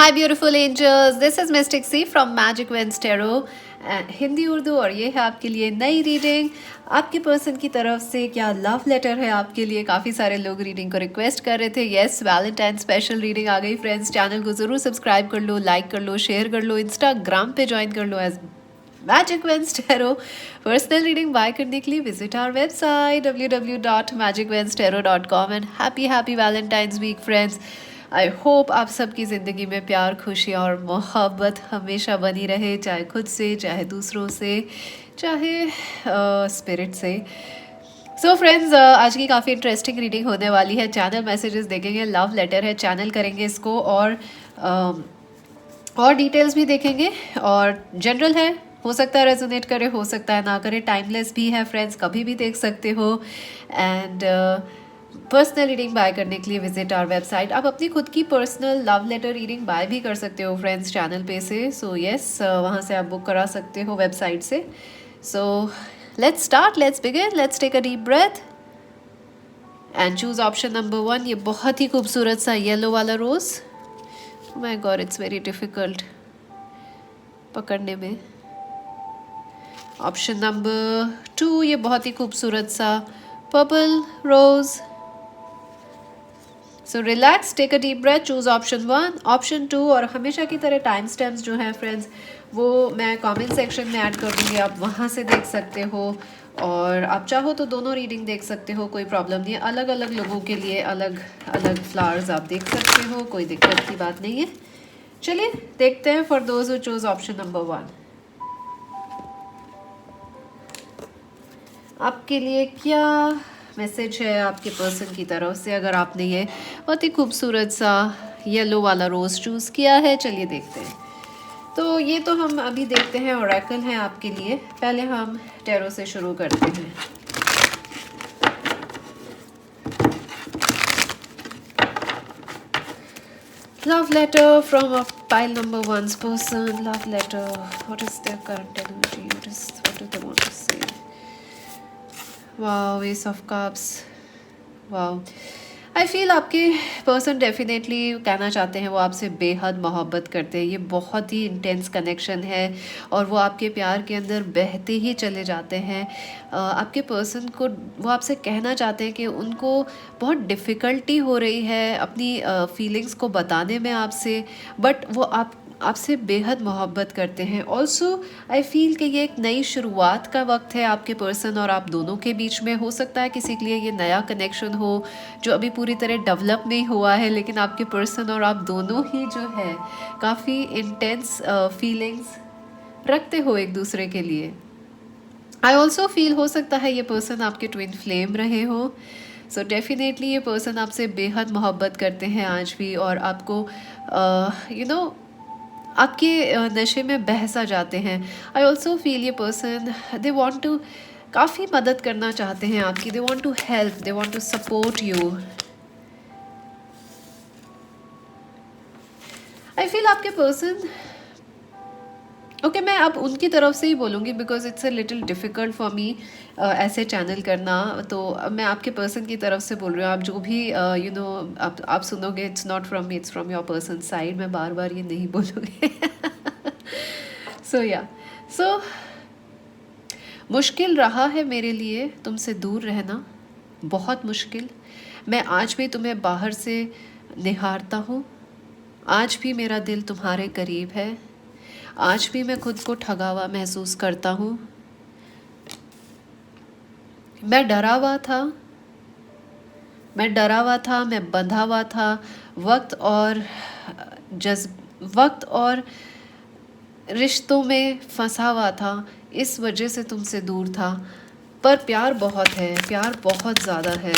Hi beautiful angels, this is Mystic C from Magic Wins Tarot Hindi Urdu और ये है आपके लिए नई रीडिंग। आपके पर्सन की तरफ से क्या लव लेटर है आपके लिए? काफ़ी सारे लोग रीडिंग को रिक्वेस्ट कर रहे थे। यस, वैलेंटाइन स्पेशल रीडिंग आ गई फ्रेंड्स। चैनल को ज़रूर सब्सक्राइब कर लो, लाइक कर लो, शेयर कर लो, इंस्टाग्राम पे ज्वाइन कर लो as magic wins tarot. Personal reading buy करने के लिए visit our website www.magicwinstarot.com and happy Valentine's week friends. I hope आप सबकी ज़िंदगी में प्यार, खुशी और मोहब्बत हमेशा बनी रहे, चाहे खुद से, चाहे दूसरों से, चाहे स्पिरिट से। सो फ्रेंड्स, आज की काफ़ी इंटरेस्टिंग रीडिंग होने वाली है। चैनल मैसेजेस देखेंगे, लव लेटर है, चैनल करेंगे इसको और डिटेल्स भी देखेंगे। और जनरल है, हो सकता है रेजोनेट करे, हो सकता है ना करे। टाइमलेस भी है फ्रेंड्स, कभी भी देख सकते हो। एंड पर्सनल रीडिंग बाय करने के लिए विजिट आवर वेबसाइट। आप अपनी खुद की personal love letter reading buy भी कर सकते हो फ्रेंड्स चैनल पे से। सो यस, वहाँ से आप बुक करा सकते हो वेबसाइट से। So let's start, let's begin, let's take a deep breath and choose option number 1। ये बहुत ही खूबसूरत सा येलो वाला rose. My god, it's very difficult पकड़ने में। ऑप्शन नंबर 2, ये बहुत ही खूबसूरत सा purple rose. So relax, take a deep breath, choose option 1, option 2। और हमेशा की तरह टाइम स्टैम्प्स जो हैं फ्रेंड्स वो मैं कमेंट सेक्शन में ऐड कर दूँगी, आप वहाँ से देख सकते हो। और आप चाहो तो दोनों रीडिंग देख सकते हो, कोई प्रॉब्लम नहीं है। अलग अलग लोगों के लिए अलग अलग फ्लावर्स आप देख सकते हो, कोई दिक्कत की बात नहीं है। चलिए देखते हैं for those who choose option number 1 आपके लिए क्या मैसेज है आपके पर्सन की तरफ से, अगर आपने ये बहुत ही खूबसूरत सा येलो वाला रोज़ चूज़ किया है। चलिए देखते हैं। तो ये तो हम अभी देखते हैं, ओरेकल है आपके लिए। पहले हम टैरो से शुरू करते हैं। Love letter from pile number 1's person. Love letter, what is their current energy, what do they want to say? Wow, ace of cups. Wow, I feel आपके पर्सन डेफिनेटली कहना चाहते हैं वो आपसे बेहद मोहब्बत करते हैं। ये बहुत ही इंटेंस कनेक्शन है और वो आपके प्यार के अंदर बहते ही चले जाते हैं। आपके पर्सन को वो आपसे कहना चाहते हैं कि उनको बहुत डिफ़िकल्टी हो रही है अपनी फीलिंग्स को बताने में आपसे, बट वो आपसे बेहद मोहब्बत करते हैं। ऑल्सो आई फील कि ये एक नई शुरुआत का वक्त है आपके पर्सन और आप दोनों के बीच में। हो सकता है किसी के लिए ये नया कनेक्शन हो जो अभी पूरी तरह डेवलप नहीं हुआ है, लेकिन आपके पर्सन और आप दोनों ही जो है काफ़ी इंटेंस फीलिंग्स रखते हो एक दूसरे के लिए। आई ऑल्सो फील हो सकता है ये पर्सन आपके ट्विन फ्लेम रहे हो। सो डेफिनेटली ये पर्सन आपसे बेहद मोहब्बत करते हैं आज भी और आपको आपके नशे में बहसा जाते हैं। आई ऑल्सो फील ये पर्सन दे वॉन्ट टू काफ़ी मदद करना चाहते हैं आपकी। They want to help, they want to support you. I feel आपके पर्सन ओके, मैं अब उनकी तरफ से ही बोलूँगी because it's a little difficult for me ऐसे चैनल करना। तो अब मैं आपके पर्सन की तरफ से बोल रही हूँ। आप जो भी आप सुनोगे, it's not from me, it's from your person side. मैं बार बार ये नहीं बोलूँगी। सो मुश्किल रहा है मेरे लिए तुमसे दूर रहना, बहुत मुश्किल। मैं आज भी तुम्हें बाहर से निहारता हूँ, आज भी मेरा दिल तुम्हारे करीब है, आज भी मैं खुद को ठगा हुआ महसूस करता हूँ। मैं डरा हुआ था, मैं बंधा हुआ था, वक्त और रिश्तों में फंसा हुआ था, इस वजह से तुमसे दूर था। पर प्यार बहुत है, प्यार बहुत ज़्यादा है।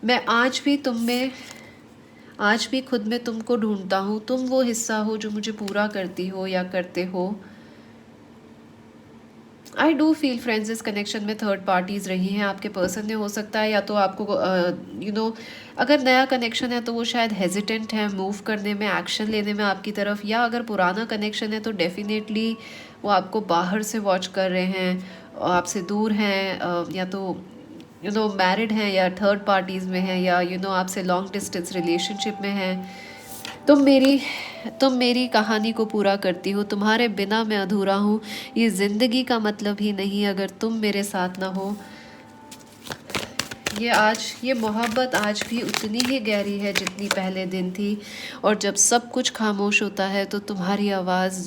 मैं आज भी खुद में तुमको ढूंढता हूँ। तुम वो हिस्सा हो जो मुझे पूरा करती हो या करते हो। आई डू फील फ्रेंड्स इस कनेक्शन में थर्ड पार्टीज़ रही हैं आपके पर्सन ने। हो सकता है या तो आपको अगर नया कनेक्शन है तो वो शायद हेजिटेंट है मूव करने में, एक्शन लेने में आपकी तरफ। या अगर पुराना कनेक्शन है तो डेफिनेटली वो आपको बाहर से वॉच कर रहे हैं, आपसे दूर हैं, या तो मैरिड हैं या थर्ड पार्टीज़ में हैं, या आपसे लॉन्ग डिस्टेंस रिलेशनशिप में हैं। तुम मेरी कहानी को पूरा करती हो, तुम्हारे बिना मैं अधूरा हूँ। ये ज़िंदगी का मतलब ही नहीं अगर तुम मेरे साथ ना हो। ये मोहब्बत आज भी उतनी ही गहरी है जितनी पहले दिन थी। और जब सब कुछ खामोश होता है तो तुम्हारी आवाज़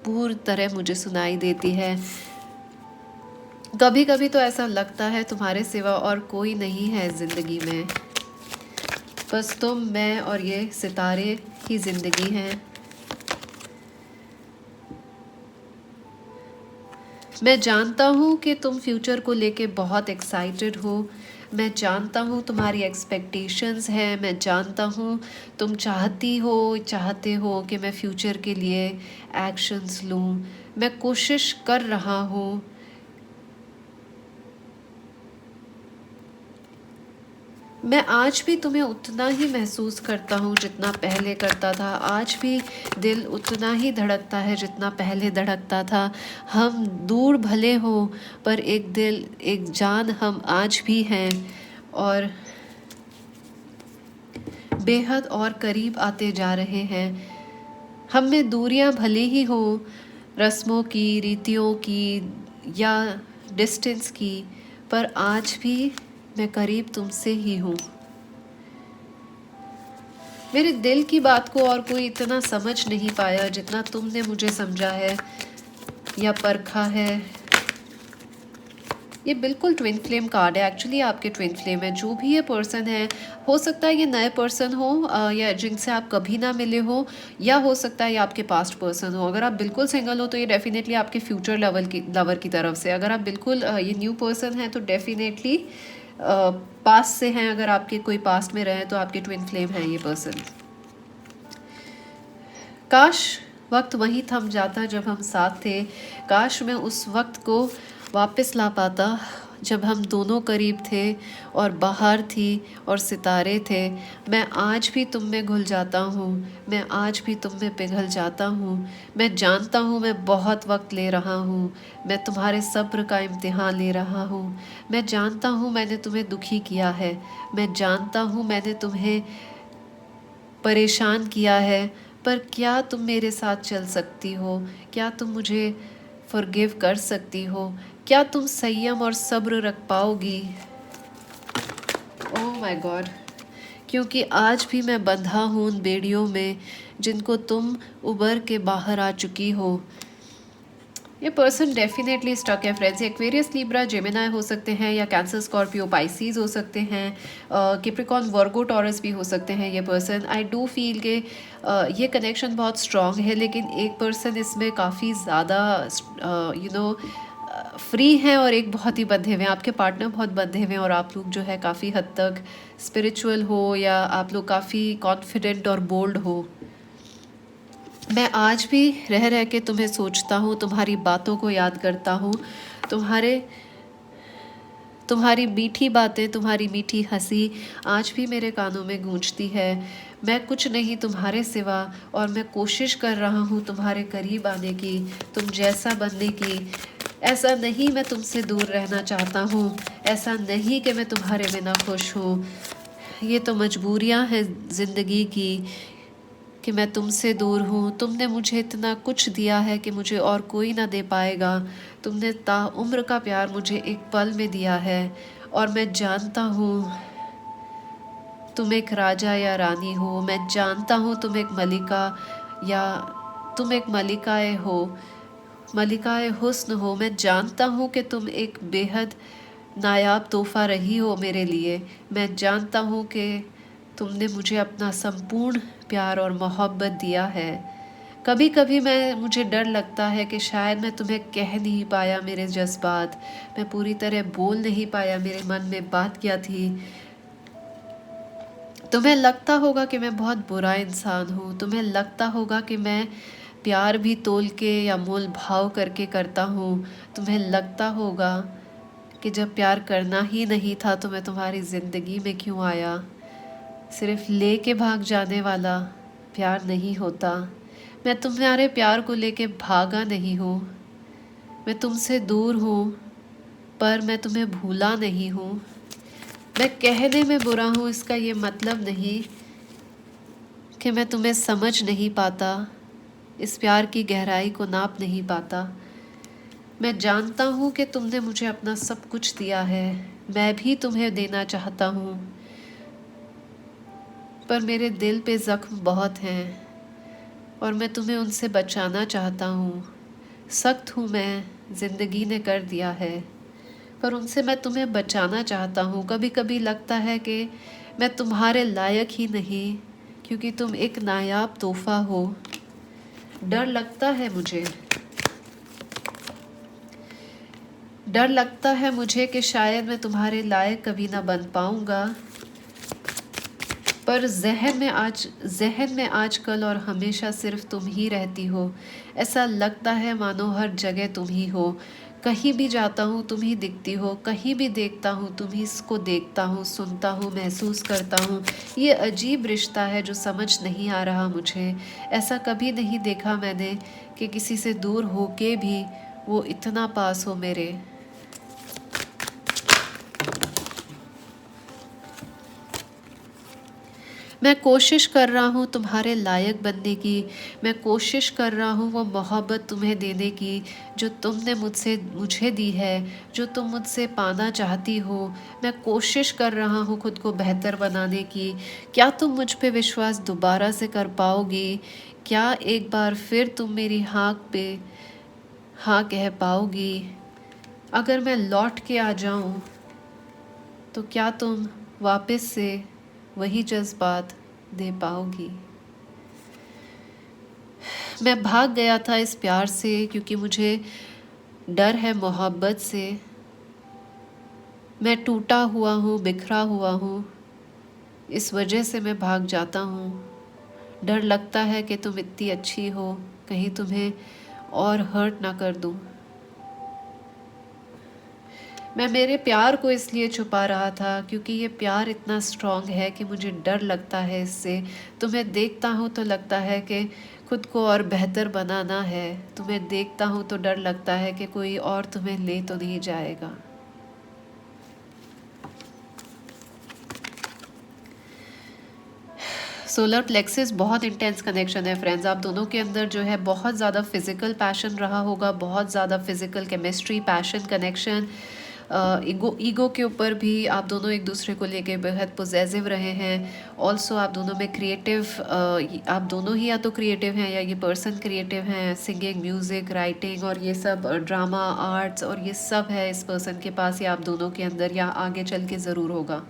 पूरी तरह मुझे सुनाई देती है। कभी कभी तो ऐसा लगता है तुम्हारे सिवा और कोई नहीं है ज़िंदगी में, बस तुम, मैं और ये सितारे ही ज़िंदगी हैं। मैं जानता हूँ कि तुम फ्यूचर को लेके बहुत एक्साइटेड हो। मैं जानता हूँ तुम्हारी एक्सपेक्टेशंस हैं। मैं जानता हूँ तुम चाहते हो कि मैं फ्यूचर के लिए एक्शंस लूँ। मैं कोशिश कर रहा हूँ। मैं आज भी तुम्हें उतना ही महसूस करता हूँ जितना पहले करता था। आज भी दिल उतना ही धड़कता है जितना पहले धड़कता था। हम दूर भले हो पर एक दिल एक जान हम आज भी हैं, और बेहद और करीब आते जा रहे हैं। हम में दूरियां भले ही हो, रस्मों की, रीतियों की या डिस्टेंस की, पर आज भी मैं करीब तुमसे ही हूँ। मेरे दिल की बात को और कोई इतना समझ नहीं पाया जितना तुमने मुझे समझा है या परखा है। ये बिल्कुल ट्विन फ्लेम कार्ड है। एक्चुअली आपके ट्विन फ्लेम है। जो भी ये पर्सन है, हो सकता है ये नए पर्सन हो या जिनसे आप कभी ना मिले हो, या हो सकता है ये आपके पास्ट पर्सन हो। अगर आप बिल्कुल सिंगल हो तो ये डेफिनेटली आपके फ्यूचर लवर की तरफ से। अगर आप बिल्कुल ये न्यू पर्सन है तो डेफिनेटली पास्ट से हैं। अगर आपके कोई पास्ट में रहे तो आपके ट्विन फ्लेम है ये पर्सन। काश वक्त वहीं थम जाता जब हम साथ थे। काश मैं उस वक्त को वापस ला पाता जब हम दोनों करीब थे और बाहर थी और सितारे थे। मैं आज भी तुम में घुल जाता हूँ। मैं आज भी तुम में पिघल जाता हूँ। मैं जानता हूँ मैं बहुत वक्त ले रहा हूँ। मैं तुम्हारे सब्र का इम्तिहान ले रहा हूँ। मैं जानता हूँ मैंने तुम्हें दुखी किया है। मैं जानता हूँ मैंने तुम्हें परेशान किया है, पर क्या तुम मेरे साथ चल सकती हो? क्या तुम मुझे फॉरगिव कर सकती हो? क्या तुम संयम और सब्र रख पाओगी? ओह माय गॉड, क्योंकि आज भी मैं बंधा हूँ उन बेड़ियों में जिनको तुम उबर के बाहर आ चुकी हो। ये पर्सन डेफिनेटली स्टक है फ्रेंड्स। एक्वेरियस, लिब्रा, जेमिनाई हो सकते हैं, या कैंसर, स्कॉर्पियो, पाइसीज हो सकते हैं, कैप्रिकॉर्न, वर्गो, टॉरस भी हो सकते हैं ये पर्सन। आई डू फील के ये कनेक्शन बहुत स्ट्रॉन्ग है, लेकिन एक पर्सन इसमें काफ़ी ज़्यादा फ्री हैं और एक बहुत ही बंधे हुए हैं। आपके पार्टनर बहुत बंधे हुए हैं और आप लोग जो है काफ़ी हद तक स्पिरिचुअल हो, या आप लोग काफ़ी कॉन्फिडेंट और बोल्ड हो। मैं आज भी रह रह के तुम्हें सोचता हूँ, तुम्हारी बातों को याद करता हूँ। तुम्हारी मीठी बातें, तुम्हारी मीठी हंसी आज भी मेरे कानों में गूंजती है। मैं कुछ नहीं तुम्हारे सिवा, और मैं कोशिश कर रहा हूँ तुम्हारे करीब आने की, तुम जैसा बनने की। ऐसा नहीं मैं तुमसे दूर रहना चाहता हूँ। ऐसा नहीं कि मैं तुम्हारे बिना खुश हूँ। ये तो मजबूरियाँ हैं ज़िंदगी की कि मैं तुमसे दूर हूँ। तुमने मुझे इतना कुछ दिया है कि मुझे और कोई ना दे पाएगा। तुमने ताउम्र का प्यार मुझे एक पल में दिया है, और मैं जानता हूँ तुम एक राजा या रानी हो। मैं जानता हूँ तुम एक मलिका, या तुम एक मलिकाए हुस्न हो। मैं जानता हूँ कि तुम एक बेहद नायाब तोहफ़ा रही हो मेरे लिए। मैं जानता हूँ कि तुमने मुझे अपना संपूर्ण प्यार और मोहब्बत दिया है। कभी कभी मुझे डर लगता है कि शायद मैं तुम्हें कह नहीं पाया मेरे जज्बात। मैं पूरी तरह बोल नहीं पाया मेरे मन में बात क्या थी। तुम्हें लगता होगा कि मैं बहुत बुरा इंसान हूँ। तुम्हें लगता होगा कि मैं प्यार भी तोल के या मोल भाव करके करता हूँ। तुम्हें लगता होगा कि जब प्यार करना ही नहीं था तो मैं तुम्हारी ज़िंदगी में क्यों आया। सिर्फ ले के भाग जाने वाला प्यार नहीं होता। मैं तुम्हारे प्यार को लेके भागा नहीं हूँ। मैं तुमसे दूर हूँ पर मैं तुम्हें भूला नहीं हूँ। मैं कहने में बुरा हूँ, इसका ये मतलब नहीं कि मैं तुम्हें समझ नहीं पाता, इस प्यार की गहराई को नाप नहीं पाता। मैं जानता हूँ कि तुमने मुझे अपना सब कुछ दिया है, मैं भी तुम्हें देना चाहता हूँ, पर मेरे दिल पे ज़ख्म बहुत हैं और मैं तुम्हें उनसे बचाना चाहता हूँ। सख्त हूँ मैं, ज़िंदगी ने कर दिया है, पर उनसे मैं तुम्हें बचाना चाहता हूँ। कभी कभी लगता है कि मैं तुम्हारे लायक ही नहीं, क्योंकि तुम एक नायाब तोहफ़ा हो। डर लगता है मुझे, डर लगता है मुझे कि शायद मैं तुम्हारे लायक कभी ना बन पाऊँगा, पर जहन में आजकल और हमेशा सिर्फ तुम ही रहती हो। ऐसा लगता है मानो हर जगह तुम ही हो। कहीं भी जाता हूँ तुम ही दिखती हो, कहीं भी देखता हूँ तुम ही को देखता हूँ, सुनता हूँ, महसूस करता हूँ। ये अजीब रिश्ता है जो समझ नहीं आ रहा मुझे। ऐसा कभी नहीं देखा मैंने कि किसी से दूर होके भी वो इतना पास हो मेरे। मैं कोशिश कर रहा हूँ तुम्हारे लायक बनने की, मैं कोशिश कर रहा हूँ वो मोहब्बत तुम्हें देने की जो तुमने मुझे दी है, जो तुम मुझसे पाना चाहती हो। मैं कोशिश कर रहा हूँ खुद को बेहतर बनाने की। क्या तुम मुझ पे विश्वास दोबारा से कर पाओगी? क्या एक बार फिर तुम मेरी हाँ पे हाँ कह पाओगी? अगर मैं लौट के आ जाऊँ तो क्या तुम वापस से वही जज्बात दे पाओगी? मैं भाग गया था इस प्यार से क्योंकि मुझे डर है मोहब्बत से। मैं टूटा हुआ हूँ, बिखरा हुआ हूँ, इस वजह से मैं भाग जाता हूँ। डर लगता है कि तुम इतनी अच्छी हो, कहीं तुम्हें और हर्ट ना कर दूँ। मैं मेरे प्यार को इसलिए छुपा रहा था क्योंकि ये प्यार इतना स्ट्रॉन्ग है कि मुझे डर लगता है इससे। तुम्हें देखता हूँ तो लगता है कि खुद को और बेहतर बनाना है। तुम्हें देखता हूँ तो डर लगता है कि कोई और तुम्हें ले तो नहीं जाएगा। सोलर प्लेक्सिस बहुत इंटेंस कनेक्शन है फ्रेंड्स। आप दोनों के अंदर जो है बहुत ज़्यादा फिजिकल पैशन रहा होगा, बहुत ज़्यादा physical chemistry, passion, connection. Ego के ऊपर भी आप दोनों एक दूसरे को लेके बेहद पॉजिटिव रहे हैं। ऑल्सो आप दोनों में क्रिएटिव, आप दोनों ही या तो क्रिएटिव हैं या ये पर्सन क्रिएटिव हैं। सिंगिंग, म्यूज़िक, राइटिंग और ये सब, ड्रामा, आर्ट्स और ये सब है इस पर्सन के पास या आप दोनों के अंदर, या आगे चल के ज़रूर होगा।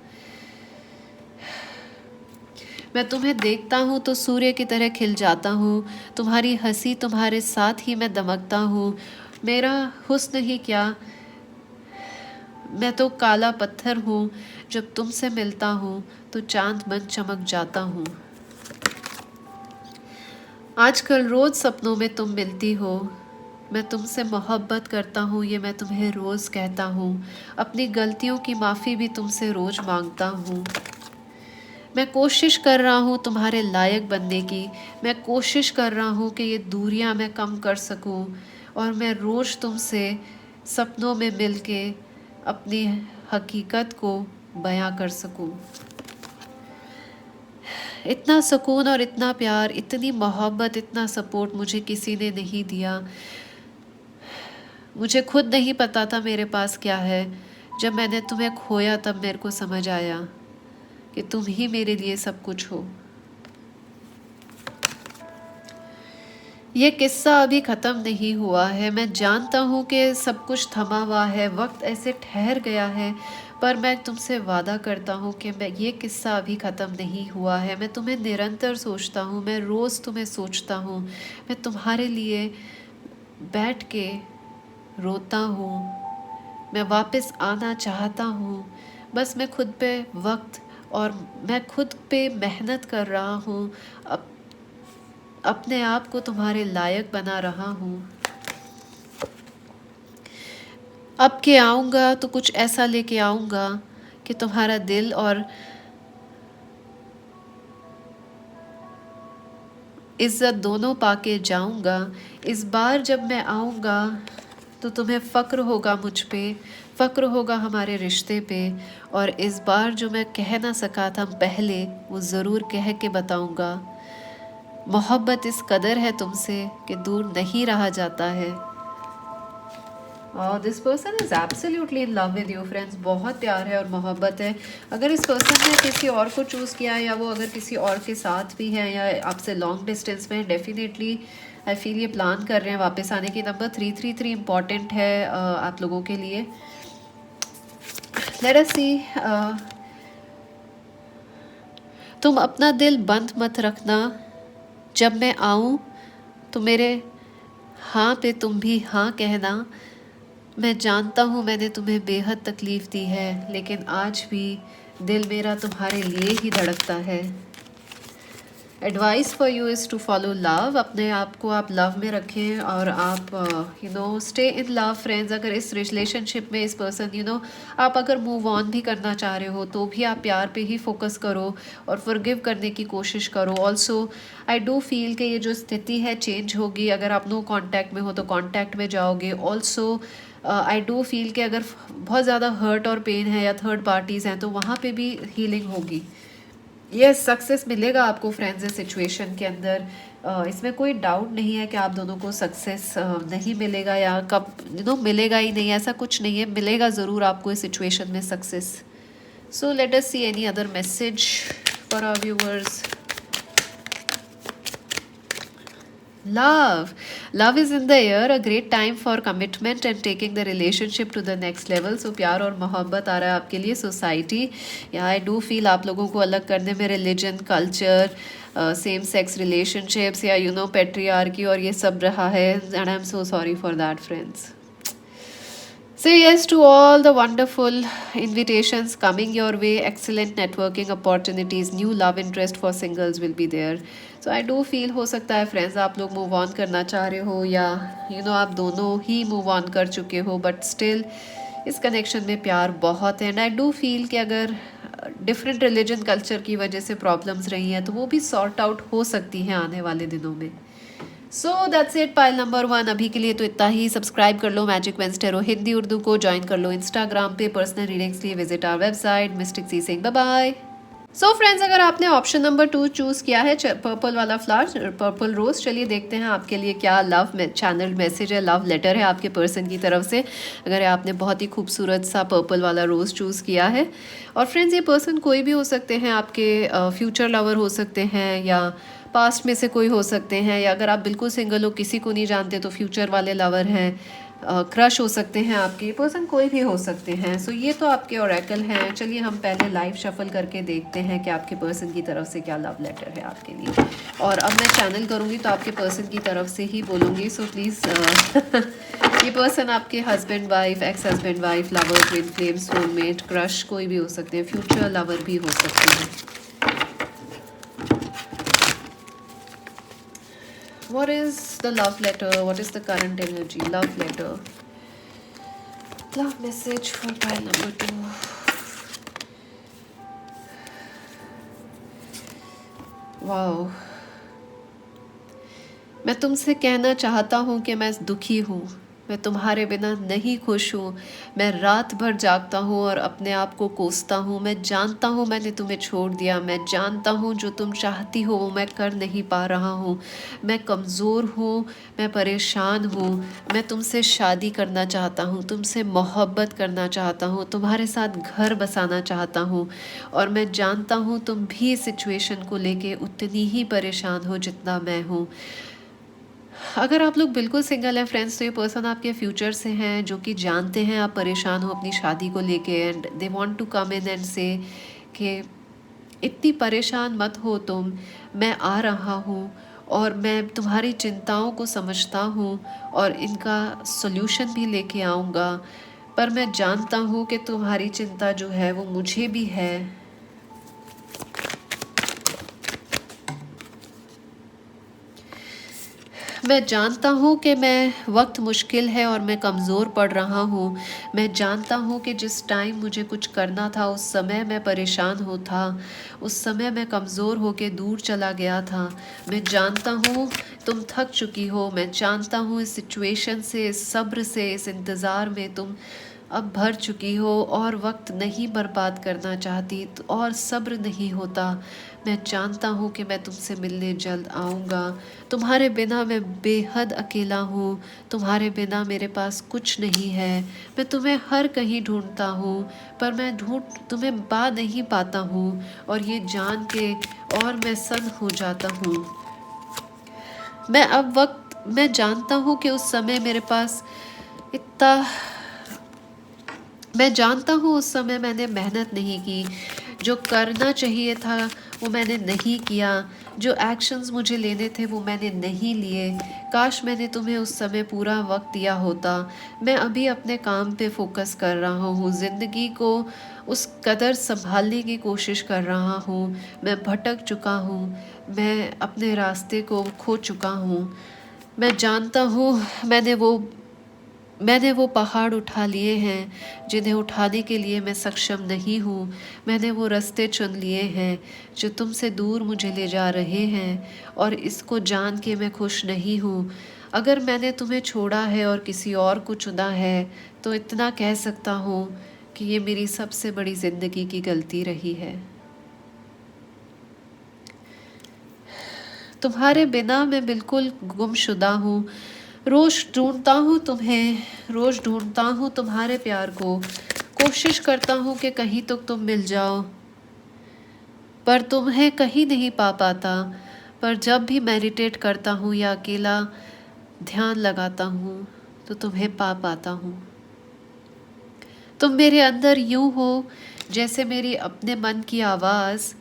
मैं तुम्हें देखता हूँ तो सूर्य की तरह खिल जाता हूँ। तुम्हारी हंसी, तुम्हारे साथ ही मैं दमकता हूँ। मेरा हुस्न ही क्या, मैं तो काला पत्थर हूँ। जब तुमसे मिलता हूँ तो चांद बन चमक जाता हूँ। आजकल रोज़ सपनों में तुम मिलती हो। मैं तुमसे मोहब्बत करता हूँ, ये मैं तुम्हें रोज़ कहता हूँ। अपनी गलतियों की माफ़ी भी तुमसे रोज़ मांगता हूँ। मैं कोशिश कर रहा हूँ तुम्हारे लायक बनने की। मैं कोशिश कर रहा हूँ कि ये दूरियाँ मैं कम कर सकूँ और मैं रोज़ तुमसे सपनों में मिल के अपनी हकीकत को बयां कर सकूँ। इतना सुकून और इतना प्यार, इतनी मोहब्बत, इतना सपोर्ट मुझे किसी ने नहीं दिया। मुझे खुद नहीं पता था मेरे पास क्या है। जब मैंने तुम्हें खोया तब मेरे को समझ आया कि तुम ही मेरे लिए सब कुछ हो। ये किस्सा अभी ख़त्म नहीं हुआ है। मैं जानता हूँ कि सब कुछ थमा हुआ है, वक्त ऐसे ठहर गया है, पर मैं तुमसे वादा करता हूँ कि ये किस्सा अभी ख़त्म नहीं हुआ है। मैं तुम्हें निरंतर सोचता हूँ, मैं रोज़ तुम्हें सोचता हूँ। मैं तुम्हारे लिए बैठ के रोता हूँ। मैं वापस आना चाहता हूँ। बस मैं खुद पे वक्त और मैं खुद पे मेहनत कर रहा हूँ। अपने आप को तुम्हारे लायक बना रहा हूँ। अब के आऊँगा तो कुछ ऐसा लेके आऊँगा कि तुम्हारा दिल और इज़्ज़त दोनों पाके जाऊँगा। इस बार जब मैं आऊँगा तो तुम्हें फ़क्र होगा मुझ पे, फ़क्र होगा हमारे रिश्ते पे। और इस बार जो मैं कह ना सका था पहले, वो ज़रूर कह के बताऊँगा। मोहब्बत इस कदर है तुमसे कि दूर नहीं रहा जाता है। This person is absolutely in love with you friends. बहुत प्यार है और मोहब्बत है। अगर इस पर्सन ने किसी और को चूज़ किया है या वो अगर किसी और के साथ भी है या आपसे लॉन्ग डिस्टेंस में, डेफिनेटली आई फील ये प्लान कर रहे हैं वापस आने की। नंबर 333 इम्पॉर्टेंट है आप लोगों के लिए। लेट अस सी। तुम अपना दिल बंद मत रखना, जब मैं आऊँ तो मेरे हाँ पे तुम भी हाँ कहना। मैं जानता हूँ मैंने तुम्हें बेहद तकलीफ़ दी है, लेकिन आज भी दिल मेरा तुम्हारे लिए ही धड़कता है। Advice for you is to follow love. अपने आप को आप लव में रखें और आप स्टे इन लव फ्रेंड्स। अगर इस रिलेशनशिप में इस पर्सन आप अगर मूव ऑन भी करना चाह रहे हो तो भी आप प्यार पे ही फोकस करो और फॉरगिव करने की कोशिश करो। ऑल्सो आई डू फील कि ये जो स्थिति है चेंज होगी। अगर आप नो कांटेक्ट में हो तो कांटेक्ट में जाओगे। ऑल्सो आई डू फील कि अगर बहुत ज़्यादा हर्ट और पेन है या थर्ड पार्टीज़ हैं तो वहाँ पे भी हीलिंग होगी। यस, सक्सेस मिलेगा आपको फ्रेंड्स इस सिचुएशन के अंदर। इसमें कोई डाउट नहीं है कि आप दोनों को सक्सेस नहीं मिलेगा या कब मिलेगा ही नहीं, ऐसा कुछ नहीं है। मिलेगा ज़रूर आपको इस सिचुएशन में success. So let us see any other message for our viewers. love is in the air, a great time for commitment and taking the relationship to the next level. So प्यार और मोहब्बत आ रहा है आपके लिए। Society या I do feel आप लोगों को अलग करने में religion, culture, same sex relationships या पेट्रियार्की और ये सब रहा है। And I am so sorry for that friends. Say yes to all the wonderful invitations coming your way, excellent networking opportunities, new love interest for singles will be there. So I do feel हो सकता है friends आप लोग move on करना चाह रहे हो या आप दोनों ही मूव ऑन कर चुके हो, बट स्टिल इस कनेक्शन में प्यार बहुत है। एंड आई डू फील कि अगर डिफरेंट रिलीजन कल्चर की वजह से प्रॉब्लम्स रही हैं तो वो भी सॉर्ट आउट हो सकती हैं आने वाले दिनों में। So that's it pile number 1। अभी के लिए तो इतना ही। सब्सक्राइब कर लो मैजिक वेंसटेरो हिंदी उर्दू को, ज्वाइन कर लो इंस्टाग्राम पे। पर्सनल रीडिंग्स के लिए visit our website mystic C Singh. Bye bye. So friends, अगर आपने ऑप्शन नंबर 2 चूज़ किया है, पर्पल वाला फ्लावर, पर्पल रोज, चलिए देखते हैं आपके लिए क्या लव चैनल मैसेज है, लव लेटर है आपके पर्सन की तरफ से। अगर आपने बहुत ही खूबसूरत सा पर्पल वाला रोज़ चूज़ किया है। और फ्रेंड्स, ये पर्सन कोई भी हो सकते हैं, आपके फ्यूचर लवर हो सकते हैं या पास्ट में से कोई हो सकते हैं, या अगर आप बिल्कुल सिंगल हो, किसी को नहीं जानते, तो फ्यूचर वाले लवर हैं, क्रश हो सकते हैं आपके। पर्सन कोई भी हो सकते हैं। सो ये तो आपके ओरेकल हैं। चलिए हम पहले लाइव शफल करके देखते हैं कि आपके पर्सन की तरफ से क्या लव लेटर है आपके लिए। और अब मैं चैनल करूँगी तो आपके पर्सन की तरफ से ही बोलूँगी। सो प्लीज़ ये पर्सन आपके husband wife, ex husband wife, lover, twin flame, soulmate, crush कोई भी हो सकते हैं, फ्यूचर लवर भी हो सकते हैं। What is the love letter? What is the current energy? Love letter. Love message for pile number 2. Wow. मैं तुमसे कहना चाहता हूँ कि मैं दुखी हूँ। मैं तुम्हारे बिना नहीं खुश हूँ। मैं रात भर जागता हूँ और अपने आप को कोसता हूँ। मैं जानता हूँ मैंने तुम्हें छोड़ दिया। मैं जानता हूँ जो तुम चाहती हो वो मैं कर नहीं पा रहा हूँ। मैं कमज़ोर हूँ, मैं परेशान हूँ। मैं तुमसे शादी करना चाहता हूँ, तुमसे मोहब्बत करना चाहता हूँ, तुम्हारे साथ घर बसाना चाहता हूँ। और मैं जानता हूँ तुम भी इस सिचुएशन को लेके उतनी ही परेशान हो जितना मैं हूँ। अगर आप लोग बिल्कुल सिंगल हैं फ्रेंड्स, तो ये पर्सन आपके फ्यूचर से हैं जो कि जानते हैं आप परेशान हो अपनी शादी को लेके। And they want to come in and say कि इतनी परेशान मत हो तुम, मैं आ रहा हूँ और मैं तुम्हारी चिंताओं को समझता हूँ और इनका सॉल्यूशन भी लेके आऊँगा। पर मैं जानता हूँ कि तुम्हारी चिंता जो है वो मुझे भी है। मैं जानता हूँ कि वक्त मुश्किल है और मैं कमज़ोर पड़ रहा हूँ। मैं जानता हूँ कि जिस टाइम मुझे कुछ करना था उस समय मैं परेशान हो था, उस समय मैं कमज़ोर होके दूर चला गया था। मैं जानता हूँ तुम थक चुकी हो। मैं जानता हूँ इस सिचुएशन से, इस सब्र से, इस इंतज़ार में तुम अब भर चुकी हो और वक्त नहीं बर्बाद करना चाहती तो और सब्र नहीं होता। मैं जानता हूँ कि मैं तुमसे मिलने जल्द आऊँगा। तुम्हारे बिना मैं बेहद अकेला हूँ। तुम्हारे बिना मेरे पास कुछ नहीं है। मैं तुम्हें हर कहीं ढूंढता हूँ, पर मैं तुम्हें पा नहीं पाता हूँ। और ये जान के और मैं सन्न हो जाता हूँ। मैं जानता हूँ कि उस समय मेरे पास इतना मैं जानता हूँ उस समय मैंने मेहनत नहीं की। जो करना चाहिए था वो मैंने नहीं किया। जो एक्शंस मुझे लेने थे वो मैंने नहीं लिए। काश मैंने तुम्हें उस समय पूरा वक्त दिया होता। मैं अभी अपने काम पे फोकस कर रहा हूँ। ज़िंदगी को उस कदर संभालने की कोशिश कर रहा हूँ। मैं भटक चुका हूँ। मैं अपने रास्ते को खो चुका हूँ। मैं जानता हूँ मैंने वो पहाड़ उठा लिए हैं जिन्हें उठाने के लिए मैं सक्षम नहीं हूँ। मैंने वो रास्ते चुन लिए हैं जो तुमसे दूर मुझे ले जा रहे हैं, और इसको जान के मैं खुश नहीं हूँ। अगर मैंने तुम्हें छोड़ा है और किसी और को चुना है तो इतना कह सकता हूँ कि ये मेरी सबसे बड़ी ज़िंदगी की गलती रही है। तुम्हारे बिना मैं बिल्कुल गुमशुदा हूँ। रोज़ ढूंढता हूँ तुम्हें, रोज़ ढूंढता हूँ तुम्हारे प्यार को। कोशिश करता हूँ कि कहीं तो तुम मिल जाओ, पर तुम्हें कहीं नहीं पा पाता। पर जब भी मेडिटेट करता हूँ या अकेला ध्यान लगाता हूँ तो तुम्हें पा पाता हूँ। तुम मेरे अंदर यूं हो जैसे मेरी अपने मन की आवाज़।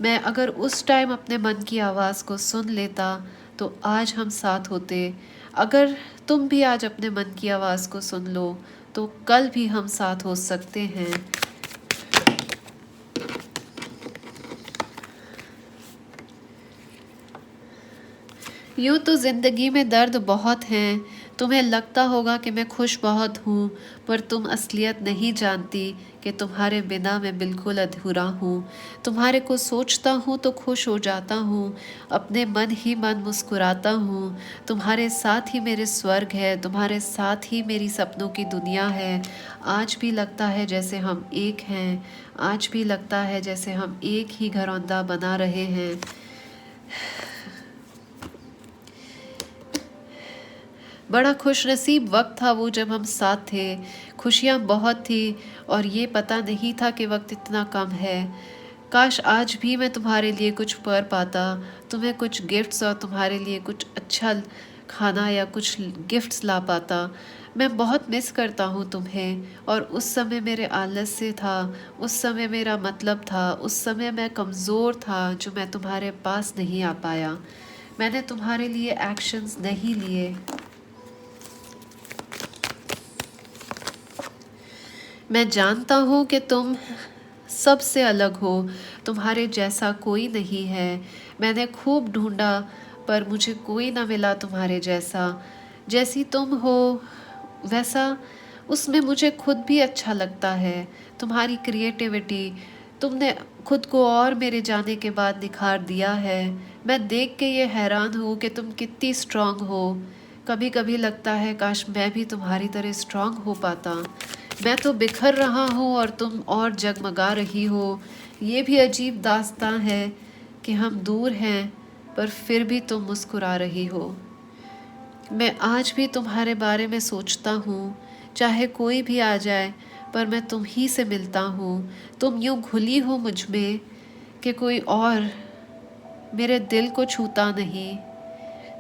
मैं अगर उस टाइम अपने मन की आवाज़ को सुन लेता तो आज हम साथ होते। अगर तुम भी आज अपने मन की आवाज़ को सुन लो तो कल भी हम साथ हो सकते हैं। यूँ तो ज़िंदगी में दर्द बहुत हैं। तुम्हें लगता होगा कि मैं खुश बहुत हूँ, पर तुम असलियत नहीं जानती कि तुम्हारे बिना मैं बिल्कुल अधूरा हूँ। तुम्हारे को सोचता हूँ तो खुश हो जाता हूँ, अपने मन ही मन मुस्कुराता हूँ। तुम्हारे साथ ही मेरे स्वर्ग है, तुम्हारे साथ ही मेरी सपनों की दुनिया है। आज भी लगता है जैसे हम एक हैं, आज भी लगता है जैसे हम एक ही घरौंदा बना रहे हैं। बड़ा खुशनसीब वक्त था वो जब हम साथ थे। खुशियाँ बहुत थी और ये पता नहीं था कि वक्त इतना कम है। काश आज भी मैं तुम्हारे लिए कुछ कर पाता, तुम्हें कुछ गिफ्ट्स और तुम्हारे लिए कुछ अच्छा खाना या कुछ गिफ्ट्स ला पाता। मैं बहुत मिस करता हूँ तुम्हें। और उस समय मेरे आलस से था, उस समय मेरा मतलब था, उस समय मैं कमज़ोर था जो मैं तुम्हारे पास नहीं आ पाया। मैंने तुम्हारे लिए एक्शंस नहीं लिए। मैं जानता हूँ कि तुम सबसे अलग हो, तुम्हारे जैसा कोई नहीं है। मैंने खूब ढूंढा पर मुझे कोई ना मिला तुम्हारे जैसा। जैसी तुम हो वैसा उसमें मुझे खुद भी अच्छा लगता है। तुम्हारी क्रिएटिविटी तुमने खुद को और मेरे जाने के बाद निखार दिया है। मैं देख के ये हैरान हूँ कि तुम कितनी स्ट्रांग हो। कभी कभी लगता है काश मैं भी तुम्हारी तरह स्ट्रांग हो पाता। मैं तो बिखर रहा हूँ और तुम और जगमगा रही हो। ये भी अजीब दास्तां है कि हम दूर हैं पर फिर भी तुम मुस्कुरा रही हो। मैं आज भी तुम्हारे बारे में सोचता हूँ, चाहे कोई भी आ जाए पर मैं तुम ही से मिलता हूँ। तुम यूँ घुली हो मुझ में कि कोई और मेरे दिल को छूता नहीं।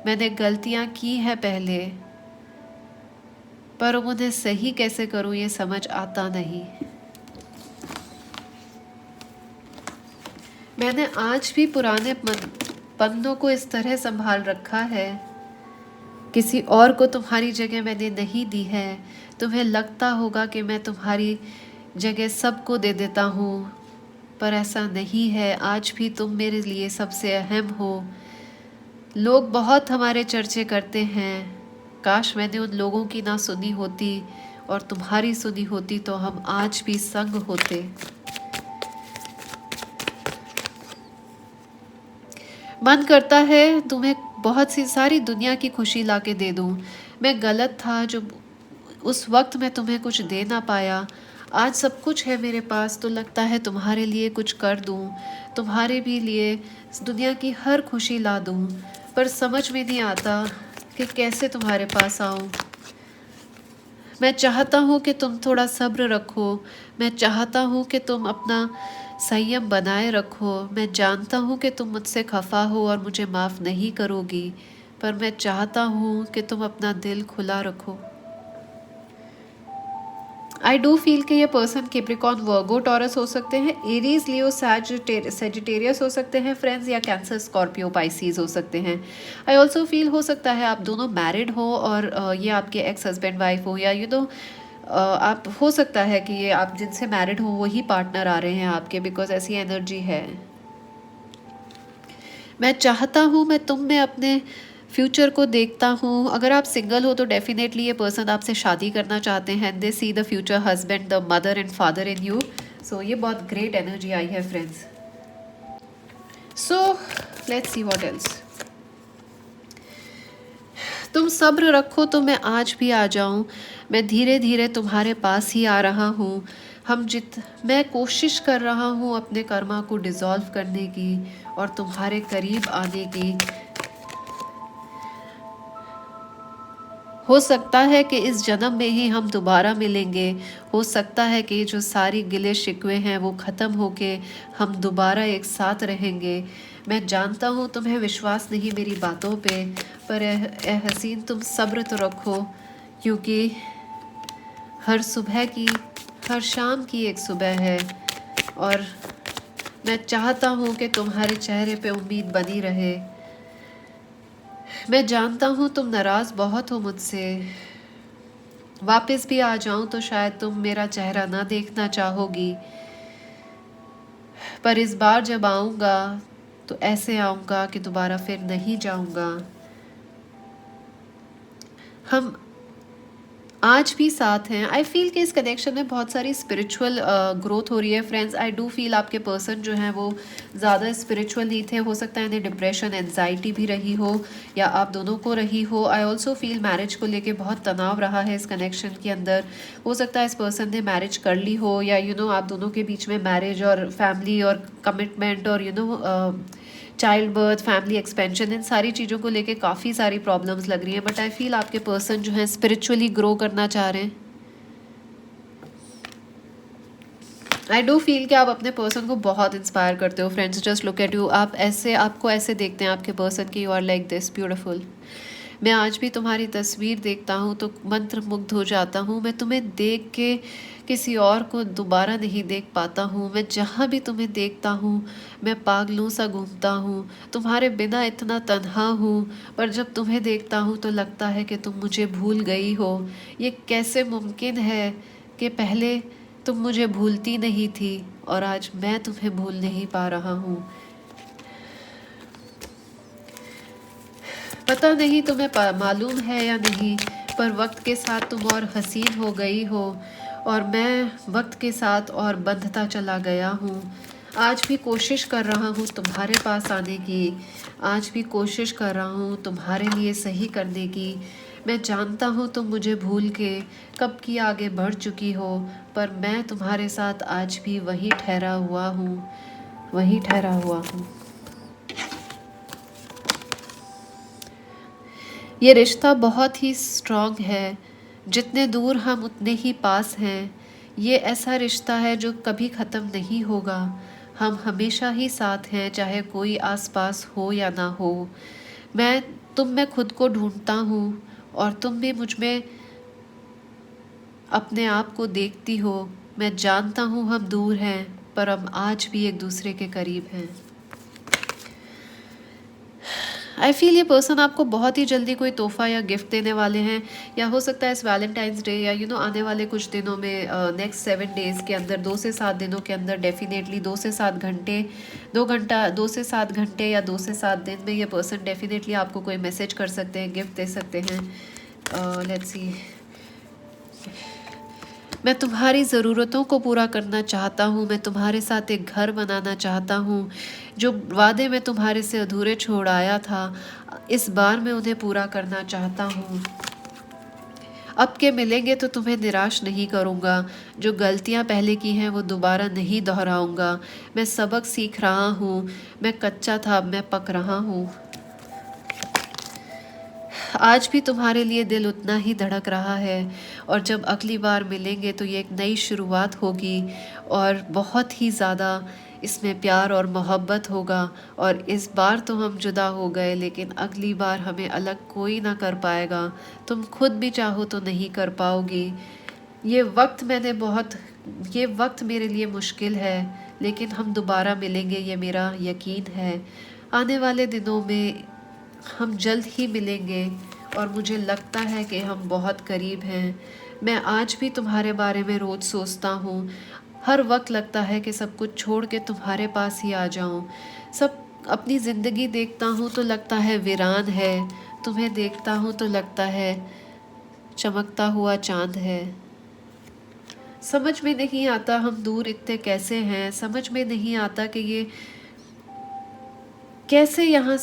मैंने गलतियाँ की हैं पहले, पर उन्हें सही कैसे करूँ ये समझ आता नहीं। मैंने आज भी पुराने पन्नों को इस तरह संभाल रखा है। किसी और को तुम्हारी जगह मैंने नहीं दी है। तुम्हें लगता होगा कि मैं तुम्हारी जगह सबको दे देता हूँ, पर ऐसा नहीं है। आज भी तुम मेरे लिए सबसे अहम हो। लोग बहुत हमारे चर्चे करते हैं। काश मैंने उन लोगों की ना सुनी होती और तुम्हारी सुनी होती तो हम आज भी संग होते। मन करता है तुम्हें बहुत सी सारी दुनिया की खुशी लाके दे दूं। मैं गलत था जो उस वक्त मैं तुम्हें कुछ दे ना पाया, आज सब कुछ है मेरे पास तो लगता है तुम्हारे लिए कुछ कर दूं, तुम्हारे भी लिए दुनिया की हर खुशी ला दूं, पर समझ में नहीं आता कि कैसे तुम्हारे पास आऊं। मैं चाहता हूँ कि तुम थोड़ा सब्र रखो, मैं चाहता हूँ कि तुम अपना संयम बनाए रखो। मैं जानता हूँ कि तुम मुझसे खफा हो और मुझे माफ़ नहीं करोगी, पर मैं चाहता हूँ कि तुम अपना दिल खुला रखो। आई डू फील कि ये पर्सन कैप्रिकॉर्न, वर्गो, टॉरस हो सकते हैं, एरीज, लियो, सेजिटेरियस हो सकते हैं फ्रेंड्स, या कैंसर, स्कॉर्पियो, पाइसीज हो सकते हैं। आई ऑल्सो फील हो सकता है आप दोनों मैरिड हो और ये आपके एक्स हस्बैंड वाइफ हो, या आप हो सकता है कि ये आप जिनसे मैरिड हो वही पार्टनर आ रहे हैं आपके, बिकॉज ऐसी एनर्जी है। मैं चाहता हूँ, मैं तुम में अपने फ्यूचर को देखता हूँ। अगर आप सिंगल हो तो डेफिनेटली ये पर्सन आपसे शादी करना चाहते हैं। They see the future husband, the mother and father in you. So ये बहुत ग्रेट एनर्जी आई है friends. So let's see what else. तुम सब्र रखो तो मैं आज भी आ जाऊं, मैं धीरे धीरे तुम्हारे पास ही आ रहा हूँ। मैं कोशिश कर रहा हूँ अपने कर्मा को डिसॉल्व करने की और तुम्हारे करीब आने की। हो सकता है कि इस जन्म में ही हम दोबारा मिलेंगे, हो सकता है कि जो सारी गिले शिकवे हैं वो ख़त्म होके हम दोबारा एक साथ रहेंगे। मैं जानता हूँ तुम्हें विश्वास नहीं मेरी बातों पे, पर ए हसीन तुम सब्र तो रखो, क्योंकि हर सुबह की, हर शाम की एक सुबह है और मैं चाहता हूँ कि तुम्हारे चेहरे पे उम्मीद बनी रहे। मैं जानता हूँ तुम नाराज़ बहुत हो मुझसे, वापस भी आ जाऊं तो शायद तुम मेरा चेहरा ना देखना चाहोगी, पर इस बार जब आऊँगा तो ऐसे आऊँगा कि दोबारा फिर नहीं जाऊँगा। हम आज भी साथ हैं। आई फील कि इस कनेक्शन में बहुत सारी स्पिरिचुअल ग्रोथ हो रही है फ्रेंड्स। आई डू फील आपके पर्सन जो हैं वो ज़्यादा स्पिरिचुअल नहीं थे, हो सकता है इन्हें डिप्रेशन, एनजाइटी भी रही हो या आप दोनों को रही हो। आई ऑल्सो फील मैरिज को लेके बहुत तनाव रहा है इस कनेक्शन के अंदर। हो सकता है इस पर्सन ने मैरिज कर ली हो, या आप दोनों के बीच में मैरिज और फैमिली और कमिटमेंट और चाइल्ड बर्थ, फैमिली एक्सपेंशन, इन सारी चीज़ों को लेके काफ़ी सारी प्रॉब्लम्स लग रही हैं। बट आई फील आपके पर्सन जो है स्पिरिचुअली ग्रो करना चाह रहे हैं। आई डू फील कि आप अपने पर्सन को बहुत इंस्पायर करते हो friends. Just look at you, आपको ऐसे देखते हैं आपके पर्सन की, you are like this beautiful. मैं आज भी तुम्हारी तस्वीर देखता हूँ तो मंत्र मुग्ध हो जाता हूँ। मैं तुम्हें देख के किसी और को दोबारा नहीं देख पाता हूँ। मैं जहाँ भी तुम्हें देखता हूँ मैं पागलों सा घूमता हूँ, तुम्हारे बिना इतना तन्हा हूँ, पर जब तुम्हें देखता हूँ तो लगता है कि तुम मुझे भूल गई हो। ये कैसे मुमकिन है कि पहले तुम मुझे भूलती नहीं थी और आज मैं तुम्हें भूल नहीं पा रहा हूँ। पता नहीं तुम्हें मालूम है या नहीं, पर वक्त के साथ तुम और हसीन हो गई हो और मैं वक्त के साथ और बंधता चला गया हूँ। आज भी कोशिश कर रहा हूँ तुम्हारे पास आने की, आज भी कोशिश कर रहा हूँ तुम्हारे लिए सही करने की। मैं जानता हूँ तुम मुझे भूल के कब की आगे बढ़ चुकी हो, पर मैं तुम्हारे साथ आज भी वहीं ठहरा हुआ हूँ, वहीं ठहरा हुआ हूँ। ये रिश्ता बहुत ही स्ट्रॉन्ग है, जितने दूर हम उतने ही पास हैं। ये ऐसा रिश्ता है जो कभी ख़त्म नहीं होगा। हम हमेशा ही साथ हैं, चाहे कोई आसपास हो या ना हो। तुम में खुद को ढूंढता हूँ और तुम भी मुझ में अपने आप को देखती हो। मैं जानता हूँ हम दूर हैं, पर हम आज भी एक दूसरे के करीब हैं। आई फील ये पर्सन आपको बहुत ही जल्दी कोई तोहफा या गिफ्ट देने वाले हैं, या हो सकता है इस वैलेंटाइंस डे या आने वाले कुछ दिनों में, नेक्स्ट 7 डेज़ के अंदर, 2 से 7 दिनों के अंदर डेफिनेटली 2 से 7 घंटे, 2 से 7 घंटे या 2 से 7 दिन में ये पर्सन डेफिनेटली आपको कोई मैसेज कर सकते हैं, गिफ्ट दे सकते हैं। Let's see. मैं तुम्हारी ज़रूरतों को पूरा करना चाहता हूँ, मैं तुम्हारे साथ एक घर बनाना चाहता हूँ। जो वादे मैं तुम्हारे से अधूरे छोड़ आया था, इस बार मैं उन्हें पूरा करना चाहता हूँ। अब के मिलेंगे तो तुम्हें निराश नहीं करूँगा। जो गलतियाँ पहले की हैं वो दोबारा नहीं दोहराऊँगा। मैं सबक सीख रहा हूँ। मैं कच्चा था, अब मैं पक रहा हूँ। आज भी तुम्हारे लिए दिल उतना ही धड़क रहा है, और जब अगली बार मिलेंगे तो ये एक नई शुरुआत होगी, और बहुत ही ज़्यादा इसमें प्यार और मोहब्बत होगा। और इस बार तो हम जुदा हो गए, लेकिन अगली बार हमें अलग कोई ना कर पाएगा। तुम खुद भी चाहो तो नहीं कर पाओगी। ये वक्त मैंने बहुत ये वक्त मेरे लिए मुश्किल है, लेकिन हम दोबारा मिलेंगे, ये मेरा यकीन है। आने वाले दिनों में हम जल्द ही मिलेंगे, और मुझे लगता है कि हम बहुत करीब हैं। मैं आज भी तुम्हारे बारे में रोज़ सोचता हूँ। हर वक्त लगता है कि सब कुछ छोड़ के तुम्हारे पास ही आ जाऊँ। सब अपनी ज़िंदगी देखता हूँ तो लगता है वीरान है। तुम्हें देखता हूँ तो लगता है चमकता हुआ चांद है। समझ में नहीं आता हम दूर इतने कैसे हैं। समझ में नहीं आता कि ये कैसे यहाँ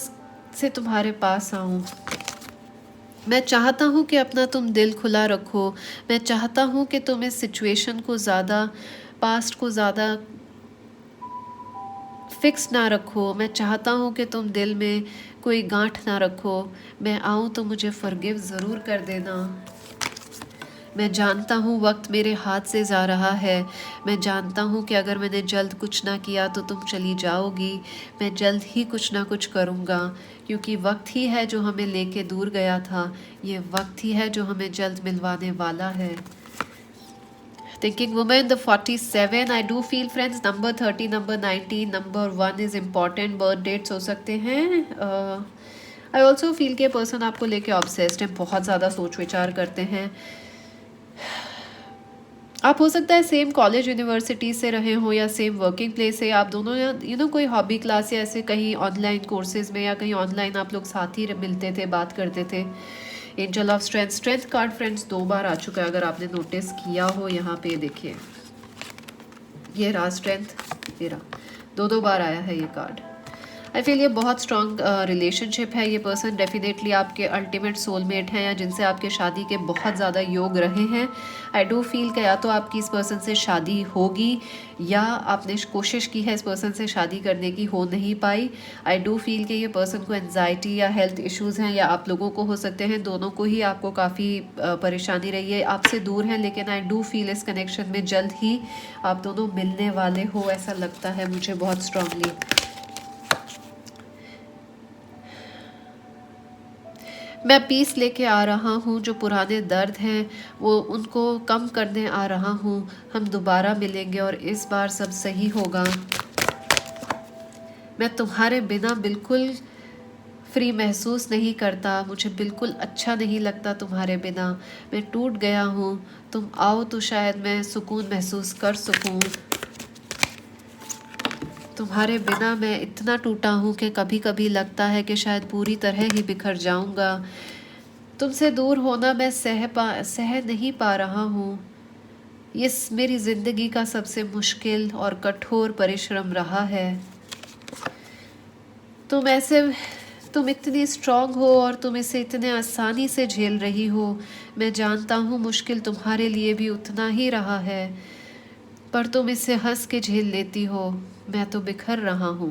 से तुम्हारे पास आऊँ। मैं चाहता हूँ कि अपना तुम दिल खुला रखो। मैं चाहता हूँ कि तुम इस सिचुएशन को ज़्यादा, पास्ट को ज़्यादा फिक्स ना रखो। मैं चाहता हूँ कि तुम दिल में कोई गांठ ना रखो। मैं आऊँ तो मुझे फॉरगिव ज़रूर कर देना। मैं जानता हूँ वक्त मेरे हाथ से जा रहा है। मैं जानता हूँ कि अगर मैंने जल्द कुछ ना किया तो तुम चली जाओगी। मैं जल्द ही कुछ ना कुछ करूँगा, क्योंकि वक्त ही है जो हमें लेके दूर गया था। ये वक्त ही है जो हमें जल्द मिलवाने वाला है। Thinking woman, the 47, I do feel friends, number 30, number 19, number 1 is important, birth dates हो सकते हैं। I also feel कि पर्सन आपको लेके ऑब्सेस्ड है, बहुत ज़्यादा सोच विचार करते हैं। आप हो सकता है सेम कॉलेज यूनिवर्सिटी से रहे हो, या सेम वर्किंग प्लेस से आप दोनों, या कोई हॉबी क्लास या ऐसे कहीं ऑनलाइन कोर्सेज में, या कहीं ऑनलाइन आप लोग साथ ही मिलते थे, बात करते थे। Angel of strength, strength card friends 2 बार आ चुका है, अगर आपने नोटिस किया हो। यहाँ पे देखिए, ये रहा स्ट्रेंथ, ये रहा, 2 बार आया है ये कार्ड। आई फील ये बहुत स्ट्रॉन्ग रिलेशनशिप है। ये पर्सन डेफिनेटली आपके अल्टीमेट सोलमेट हैं, या जिनसे आपके शादी के बहुत ज़्यादा योग रहे हैं। आई डू फील कि या तो आपकी इस पर्सन से शादी होगी, या आपने कोशिश की है इस पर्सन से शादी करने की, हो नहीं पाई। आई डू फील कि ये पर्सन को एनजाइटी या हेल्थ इश्यूज़ हैं, या आप लोगों को हो सकते हैं, दोनों को ही आपको काफ़ी परेशानी रही है। आपसे दूर हैं, लेकिन आई डू फील इस कनेक्शन में जल्द ही आप दोनों मिलने वाले हो, ऐसा लगता है मुझे बहुत स्ट्रांगली। मैं पीस लेके आ रहा हूँ। जो पुराने दर्द हैं वो उनको कम करने आ रहा हूँ। हम दोबारा मिलेंगे और इस बार सब सही होगा। मैं तुम्हारे बिना बिल्कुल फ्री महसूस नहीं करता। मुझे बिल्कुल अच्छा नहीं लगता तुम्हारे बिना। मैं टूट गया हूँ। तुम आओ तो शायद मैं सुकून महसूस कर सकूँ। तुम्हारे बिना मैं इतना टूटा हूँ कि कभी कभी लगता है कि शायद पूरी तरह ही बिखर जाऊँगा। तुमसे दूर होना मैं सह नहीं पा रहा हूँ। ये मेरी ज़िंदगी का सबसे मुश्किल और कठोर परिश्रम रहा है। तुम इतनी स्ट्रांग हो और तुम इसे इतने आसानी से झेल रही हो। मैं जानता हूँ मुश्किल तुम्हारे लिए भी उतना ही रहा है, पर तुम इसे हंस के झेल लेती हो। मैं तो बिखर रहा हूँ।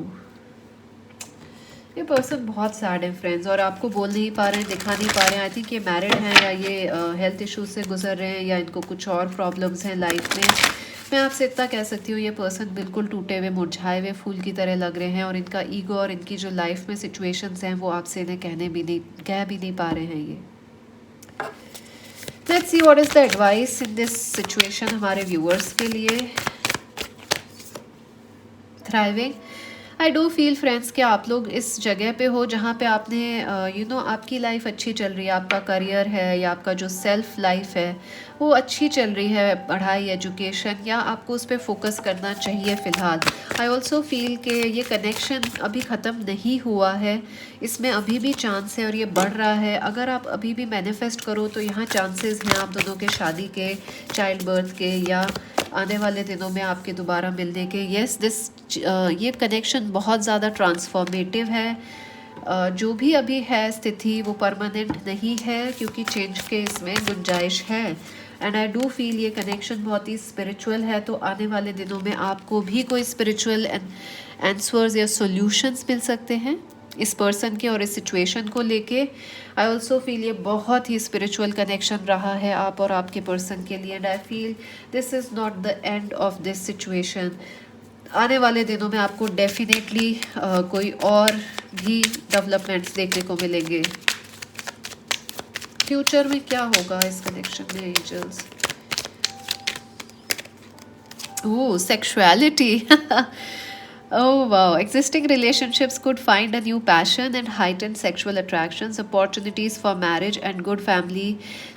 ये पर्सन बहुत सैड है फ्रेंड्स, और आपको बोल नहीं पा रहे हैं, दिखा नहीं पा रहे हैं। आई थिंक ये मैरिड हैं, या ये हेल्थ इश्यूज से गुजर रहे हैं, या इनको कुछ और प्रॉब्लम्स हैं लाइफ में। मैं आपसे इतना कह सकती हूँ, ये पर्सन बिल्कुल टूटे हुए मुरझाए हुए फूल की तरह लग रहे हैं, और इनका ईगो और इनकी जो लाइफ में सिचुएशंस हैं वो आपसे इन्हें कह भी नहीं पा रहे हैं। ये let's see what is the advice in this situation हमारे व्यूअर्स के लिए। Thriving, I do feel friends कि आप लोग इस जगह पे हो जहाँ पे आपने आपकी लाइफ अच्छी चल रही है, आपका करियर है, या आपका जो सेल्फ लाइफ है वो अच्छी चल रही है, पढ़ाई, एजुकेशन, या आपको उस पर फोकस करना चाहिए फ़िलहाल। आई ऑल्सो फील कि ये कनेक्शन अभी ख़त्म नहीं हुआ है, इसमें अभी भी चांस है और ये बढ़ रहा है। अगर आप अभी भी मैनिफेस्ट करो तो यहाँ चांसेस हैं आप दोनों के शादी के, चाइल्ड बर्थ के, या आने वाले दिनों में आपके दोबारा मिलने के। ये कनेक्शन बहुत ज़्यादा ट्रांसफॉर्मेटिव है। जो भी अभी है स्थिति वो परमानेंट नहीं है, क्योंकि चेंज के इसमें गुंजाइश है। एंड आई डू फील ये कनेक्शन बहुत ही स्पिरिचुअल है, तो आने वाले दिनों में आपको भी कोई स्पिरिचुअल आंसर्स या सॉल्यूशंस मिल सकते हैं इस पर्सन के और इस सिचुएशन को लेके। आई ऑल्सो फील ये बहुत ही स्पिरिचुअल कनेक्शन रहा है आप और आपके पर्सन के लिए। And I feel this is not the end of this situation. आने वाले दिनों में आपको डेफिनेटली कोई और भी डेवलपमेंट्स देखने को मिलेंगे। फ्यूचर में क्या होगा इस कनेक्शन में angels? Oh, sexuality. Oh wow, existing relationships could find a new passion and heightened sexual attractions, opportunities for marriage and good family.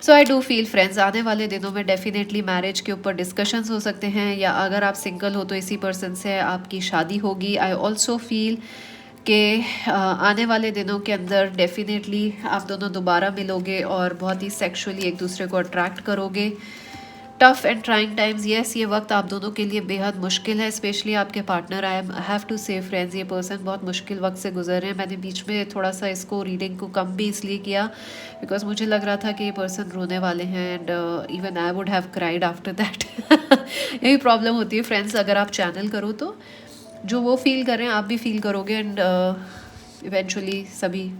So I do feel friends, आने वाले दिनों में definitely marriage के ऊपर discussions हो सकते हैं, या अगर आप single हो तो इसी person से आपकी शादी होगी। I also feel कि आने वाले दिनों के अंदर डेफिनेटली आप दोनों दोबारा मिलोगे और बहुत ही सेक्सुअली एक दूसरे को अट्रैक्ट करोगे। Tough and trying times, yes, ये वक्त आप दोनों के लिए बेहद मुश्किल है, स्पेशली आपके पार्टनर। आई हैव टू से फ्रेंड्स, ये पर्सन बहुत मुश्किल वक्त से गुजर रहे हैं। मैंने बीच में थोड़ा सा इसको रीडिंग को कम भी इसलिए किया बिकॉज मुझे लग रहा था कि ये पर्सन रोने वाले हैं, and even I would have cried after that. यही प्रॉब्लम होती है फ्रेंड्स, अगर आप चैनल करो तो जो वो फील कर रहे हैं आप भी फील करोगे, एंड इवेंचुअली सभी।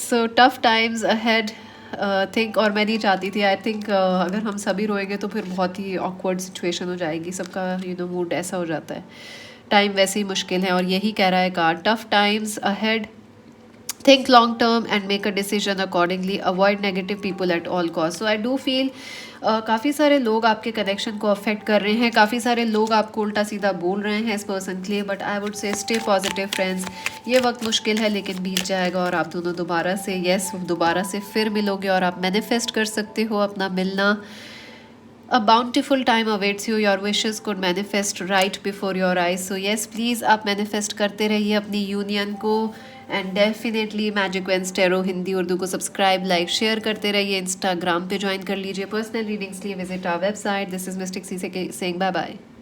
So tough times ahead think, और मैं नहीं चाहती थी। आई थिंक अगर हम सभी रोएंगे तो फिर बहुत ही ऑकवर्ड सिचुएशन हो जाएगी, सबका मूड ऐसा हो जाता है। टाइम वैसे ही मुश्किल है, और यही कह रहा है card, tough times ahead, think long term and make a decision accordingly, avoid negative people at all cost. So I do feel काफ़ी सारे लोग आपके कनेक्शन को अफेक्ट कर रहे हैं, काफ़ी सारे लोग आपको उल्टा सीधा बोल रहे हैं इस पर्सन के लिए, but I would say stay positive friends. ये वक्त मुश्किल है लेकिन बीत जाएगा, और आप दोनों दोबारा से दोबारा से फिर मिलोगे, और आप मैनिफेस्ट कर सकते हो अपना मिलना। A bountiful time awaits you. Your wishes could manifest right before your eyes. So yes, please आप manifest करते रहिए अपनी यूनियन को, एंड डेफिनेटली मैजिक वेंस टैरो हिंदी उर्दू को सब्सक्राइब, लाइक, शेयर करते रहिए। इंस्टाग्राम पे ज्वाइन कर लीजिए। पर्सनल रीडिंग्स लिए visit our website. This is Mystic Sea से सेइंग बाय बाय।